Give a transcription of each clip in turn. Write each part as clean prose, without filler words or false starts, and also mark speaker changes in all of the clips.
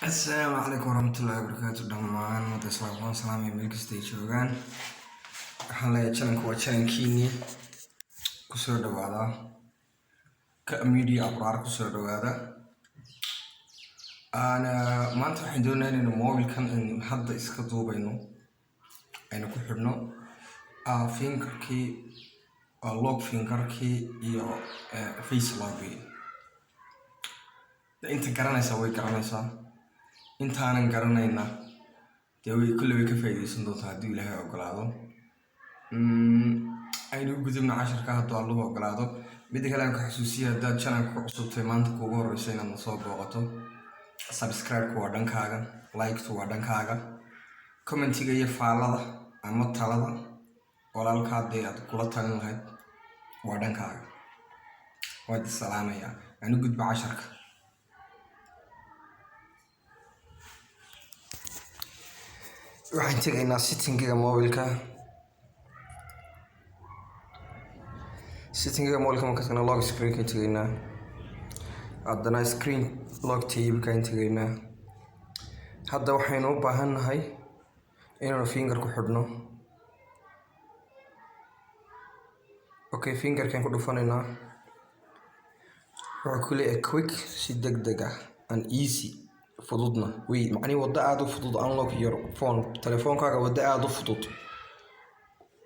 Speaker 1: السلام عليكم ورحمة الله وبركاته دمان وتسلم وسلام ملك ستيج وغان حلا يجلنك وجلن كيني كسر دوادا كميديا أبرار كسر دوادا أنا ما أنت حدونا إنه موبيل كان إن حد يسكتوا بينه أنا كحرنا فينجر كي لوك فينجر كي يو فيس لوبي أنت كرنا سوي كرنا سا intaanan garanayna dee kulli way ka faa'iideysan doontaa haddii Ilaahay ogolaado aynu gudubna casharka haddii Allahu ogolaado mid kale aan ku xasuusiyo haddaad channel-ka cusubtay maanta kuugu horreysay inaad soo booqato subscribe-ku waa dhankaaga like-tu waa dhankaaga comment-iga iyo faallada ama talada walaalka haddii aad kula talin lahayd waa dhankaaga waad salaamaya aynu gudba casharka waxaan tegaynaa setting-ga mobilka markaan tagno lock screen-ka tegaynaa haddana screen lock tab-ka tegaynaa hadda waxaynu u baahannahay inaanu finger ku xidhno okay fingerkan ku dhufanaynaa wuxuu ku leeyahay quick si degdeg ah and easy fududna way macni wada aad u fudud unlock your phone telefoonkaaga wada aad u fudud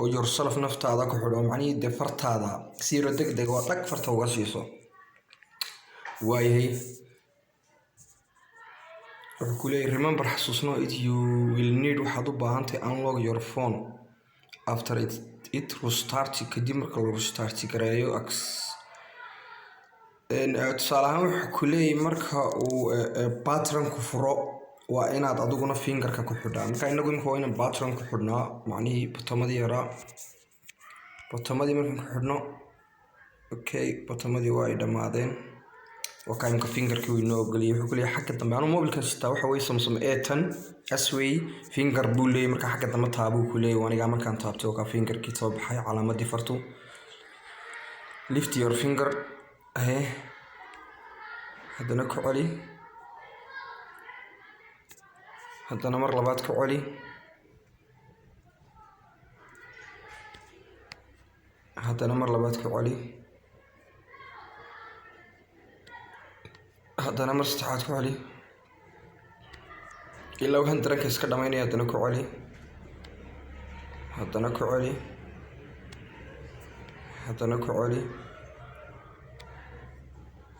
Speaker 1: oo yourself naftaada ku xidho macni de fartaada si degdeg oo dhag farta uga siiso waayay wuxuu ku leeyahay remember xasuusno it you will need waxaad u baahantahay unlock your phone after it restart kadib marka la restart gareeyo tusaale ahaan wuxuu ku leeyahay marka uu pattern-ku furo waa inaad adiguna fingerka ku xidhaa marka inagu imika waa inaan pattern ku xidhnaa macnihii botomadii yaraa botomadii markaan ku xidhno okay botomadii waa ay dhammaadeen waa kaa imika fingerkii uu inoo ogoliyay wuxuu ku leeyahay xagga dambe anuu mobilkan sitaa waxa weye Samsung A10 S-way finger buu leeyahay marka xagga dambe taabuu ku leeyahay aniga markaan taabtay waa kaa fingerkii soo baxay calaamadii fartu lift your finger haddana ku celi haddana mar labaad ku celi haddana mar labaad ku celi haddana mar saddexaad ku celi ilaa waxaan dareenka iska dhamaynaya haddana ku celi haddana ku celi haddana ku celi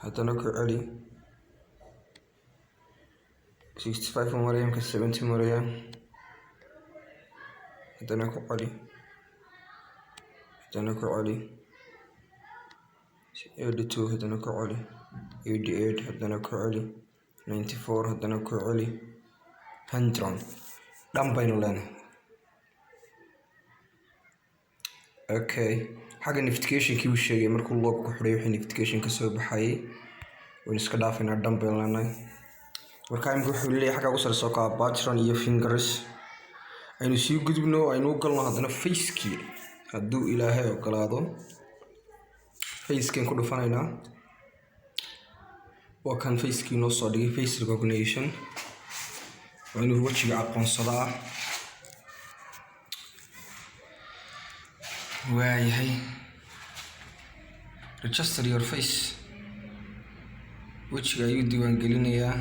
Speaker 1: haddana ku celi 65 maraya marka 70 maraya haddana ku celi haddana ku celi 82 haddana ku celi 88 haddana ku celi 94 haddana ku celi 100 dhan baynu leenahay okay xagga notification-kii uu sheegay markuu log ku xidhay wixii notification ka soo baxayay waan iska dhaafaynaa dhan baynu leenahay marka imika wuxuu leeyahay xagga ugu sareysa ka pattern iyo fingers aynu sii gudubno aynu u galno haddana face-kii hadduu Ilaahay ogolaado face-kan ku dhufanaynaa waa kan face-kii noo soo dhigay face recognition waa inuu wajiga aqoonsadaa waayahay register your face wajiga ayuu diiwaan gelinayaa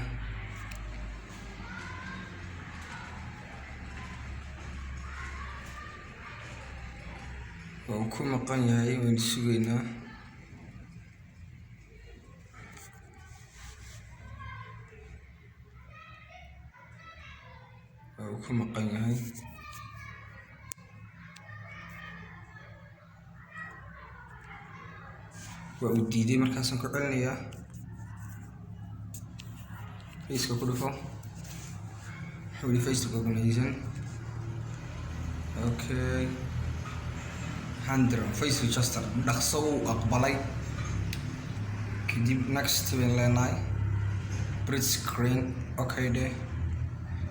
Speaker 1: waa uu ku maqan yahay waynu sugaynaa waa uu ku maqan yahay waa uu diiday markaasaan ku celinayaa face-ka ku dhufo wuxuu yidhi face recognition okay 100 face register dhaqso uu aqbalay kadib next baynu leenahay print screen okay de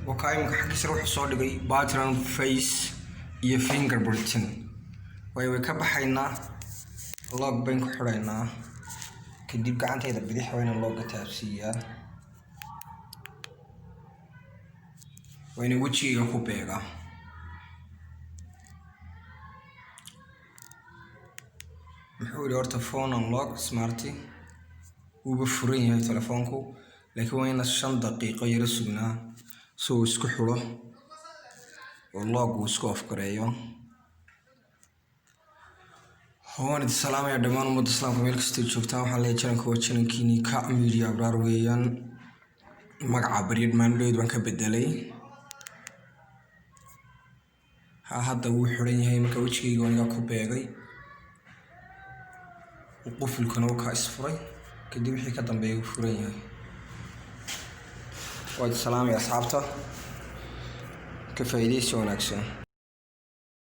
Speaker 1: wakaa imika xaggiisa wuxuu soo dhigay pattern face iyo fingerprinting way ka baxaynaa log bayn ku xidhaynaa kadib gacantayda bidix waa inaan looga taabsiiyaa waa inaan wejigayga ku beegaa. muxuu yidhi horta phone unlock smarty wuuba furan yahay telefoonku, laakiin waa inaan 5 daqiiqo yara sugnaa si uu isku xidho oo lock uu isku afgareeyo. waan idin salaamaya dhammaan ummadda islaamka meel kastoo joogtaan. waxaan leeyahay channelka waa channelkiinii ka media abraar weeyaan. magaca baryad maandhoyd baan ka bedelay. hadda wuu xiran yahay marka wejigayga aniga ku beegay. qufulkana uu ka isfuray, kadib wixii ka dambeeyay uu furan yahay. waa idin salaamaya asxaabta, ka faa'iidaysi wanaagsan.